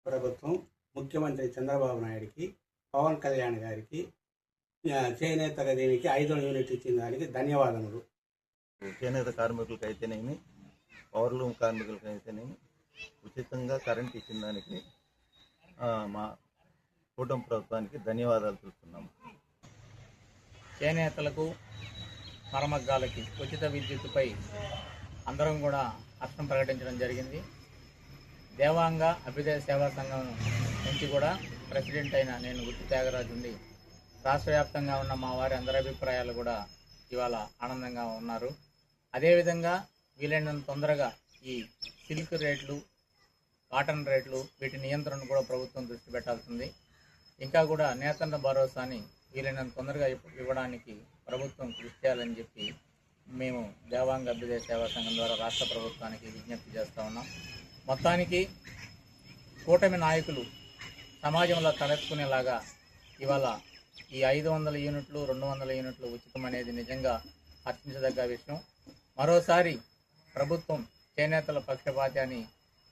ప్రభుత్వం ముఖ్యమంత్రి చంద్రబాబు నాయుడికి, పవన్ కళ్యాణ్ గారికి, చేనేత దీనికి 500 యూనిట్ ఇచ్చిన దానికి ధన్యవాదములు. చేనేత కార్మికులకు అయితేనేమి, పవర్లూమ్ కార్మికులకు అయితేనేమి ఉచితంగా కరెంట్ ఇచ్చిన దానికి మా కూటమి ప్రభుత్వానికి ధన్యవాదాలు తెలుపుతున్నాము. చేనేతలకు, మరమగ్గాలకి ఉచిత విద్యుత్తుపై అందరం కూడా హర్షం ప్రకటించడం జరిగింది. దేవాంగ అభ్యుదయ సేవా సంఘం నుంచి కూడా ప్రెసిడెంట్ అయిన నేను గుర్తు త్యాగరాజు ఉండి రాష్ట్ర వ్యాప్తంగా ఉన్న మా వారి అందరి అభిప్రాయాలు కూడా ఇవాళ ఆనందంగా ఉన్నారు. అదేవిధంగా వీలైనంత తొందరగా ఈ సిల్క్ రేట్లు, కాటన్ రేట్లు వీటి నియంత్రణ కూడా ప్రభుత్వం దృష్టి పెట్టాల్సింది. ఇంకా కూడా నేతన్న భరోసాని వీలైనంత తొందరగా ఇవ్వడానికి ప్రభుత్వం కృషి చేయాలని చెప్పి మేము దేవాంగ అభ్యుదయ సేవా సంఘం ద్వారా రాష్ట్ర ప్రభుత్వానికి విజ్ఞప్తి చేస్తూ ఉన్నాం. మొత్తానికి కూటమి నాయకులు సమాజంలో తలెత్తుకునేలాగా ఇవాళ ఈ 500 యూనిట్లు, 200 యూనిట్లు ఉచితం అనేది నిజంగా హర్షించదగ్గ విషయం. మరోసారి ప్రభుత్వం చేనేతల పక్షపాతాన్ని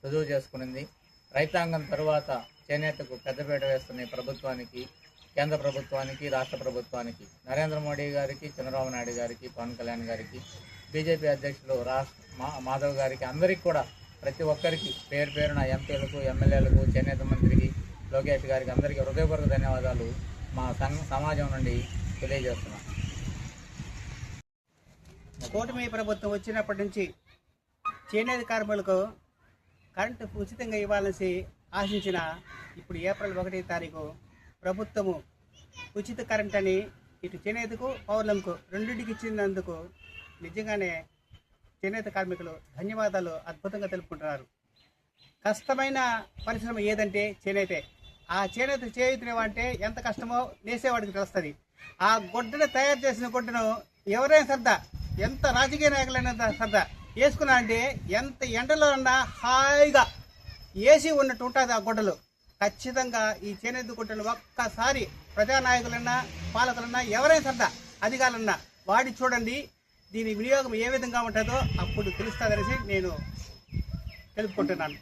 రుజువు చేసుకునింది. రైతాంగం తరువాత చేనేతకు పెద్దపీట వేస్తున్న ప్రభుత్వానికి, కేంద్ర ప్రభుత్వానికి, రాష్ట్ర ప్రభుత్వానికి, నరేంద్ర మోడీ గారికి, చంద్రబాబు నాయుడు గారికి, పవన్ కళ్యాణ్ గారికి, బీజేపీ అధ్యక్షులు మాధవ్ గారికి, అందరికీ కూడా ప్రతి ఒక్కరికి పేరు పేరున ఎంపీలకు, ఎమ్మెల్యేలకు, చేనేత మంత్రికి, లోకేష్ గారికి అందరికీ హృదయపూర్వక ధన్యవాదాలు మా సమాజం నుండి తెలియజేస్తున్నాం. కూటమి ప్రభుత్వం వచ్చినప్పటి నుంచి చేనేత కార్మికులకు కరెంటు ఉచితంగా ఇవ్వాలని ఆశించిన ఇప్పుడు ఏప్రిల్ 1వ తారీఖు ప్రభుత్వము ఉచిత కరెంట్ అని ఇటు చేనేతకు, పౌర్లంకు రెండింటికి ఇచ్చినందుకు నిజంగానే చేనేత కార్మికులు ధన్యవాదాలు అద్భుతంగా తెలుపుకుంటున్నారు. కష్టమైన పరిశ్రమ ఏదంటే చేనేతే. ఆ చేనేత చేయుతునేవంటే ఎంత కష్టమో నేసేవాడికి తెలుస్తుంది. ఆ గుడ్డను తయారు చేసిన గుడ్డను ఎవరైనా సరదా, ఎంత రాజకీయ నాయకులైనా సరదా వేసుకున్నా అంటే ఎంత ఎండలో ఉన్నా హాయిగా ఏసీ ఉన్నట్టు ఉంటుంది ఆ గుడ్డలు. ఖచ్చితంగా ఈ చేనేత గుడ్డలు ఒక్కసారి ప్రజానాయకులన్నా, పాలకులన్నా, ఎవరైనా సరదా అధికారులన్నా వాడి చూడండి. దీని వినియోగం ఏ విధంగా ఉంటుందో అప్పుడు తెలుస్తుందనేసి నేను తెలుపుకుంటున్నాను.